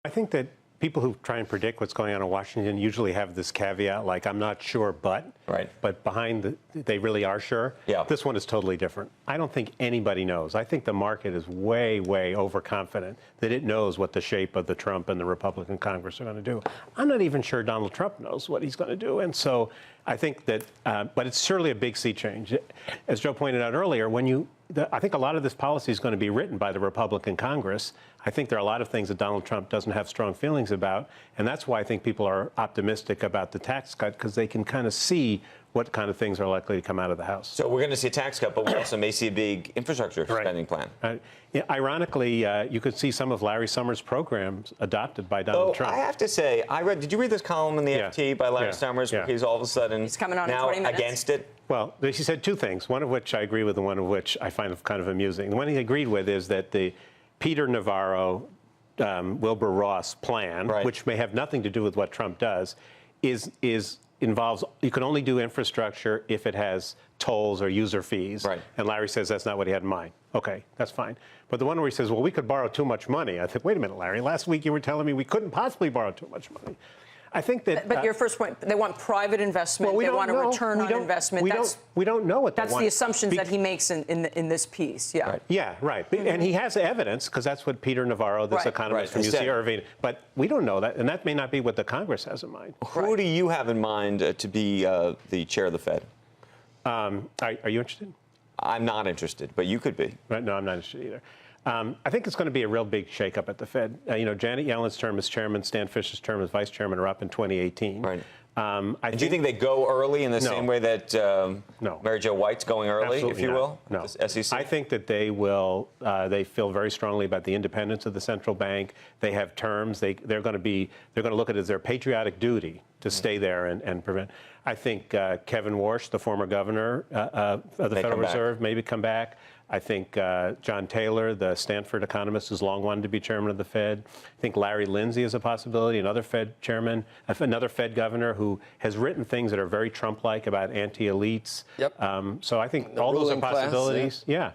I think that people who try and predict what's going on in Washington usually have this caveat, like, I'm not sure, but. Right. But they really are sure. Yeah. This one is totally different. I don't think anybody knows. I think the market is way, way overconfident that it knows what the shape of the Trump and the Republican Congress are going to do. I'm not even sure Donald Trump knows what he's going to do. And so I think that, but it's surely a big sea change. As Joe pointed out earlier, I think a lot of this policy is going to be written by the Republican Congress. I think there are a lot of things that Donald Trump doesn't have strong feelings about, and that's why I think people are optimistic about the tax cut, because they can kind of see what kind of things are likely to come out of the House. So we're going to see a tax cut, but we also may see a big infrastructure spending plan. Yeah, ironically, you could see some of Larry Summers' programs adopted by Donald Trump. I have to say, did you read this column in the FT by Larry Summers, where he's all of a sudden he's coming on now in 20 minutes. against it? Well, he said two things, one of which I agree with and one of which I find kind of amusing. The one he agreed with is that the Peter Navarro, Wilbur Ross plan, which may have nothing to do with what Trump does, involves, you can only do infrastructure if it has tolls or user fees. Right. And Larry says that's not what he had in mind. Okay, that's fine. But the one where he says, well, we could borrow too much money. I think, wait a minute, Larry, last week you were telling me we couldn't possibly borrow too much money. I think that. But your first point, they want private investment. Well, they want a return on investment. We don't know what they want. That's the assumptions that he makes in this piece. Yeah. Right. Yeah. Right. And he has evidence, because that's what Peter Navarro, this economist from UC Irvine. But we don't know that, and that may not be what the Congress has in mind. Who do you have in mind to be the chair of the Fed? Are you interested? I'm not interested, but you could be. Right. No, I'm not interested either. I think it's going to be a real big shakeup at the Fed. Janet Yellen's term as chairman, Stan Fisher's term as vice chairman are up in 2018. Right. Do you think they go early in the same way that Mary Jo White's going early, Absolutely if you will? No. The SEC? I think that they will. They feel very strongly about the independence of the central bank. They have terms. They're going to look at it as their patriotic duty to stay there and prevent. I think Kevin Warsh, the former governor of the Federal Reserve, maybe come back. I think John Taylor, the Stanford economist, has long wanted to be chairman of the Fed. I think Larry Lindsey is a possibility, another Fed chairman, another Fed governor who has written things that are very Trump-like about anti-elites. Yep. So I think all those are possibilities. Yeah.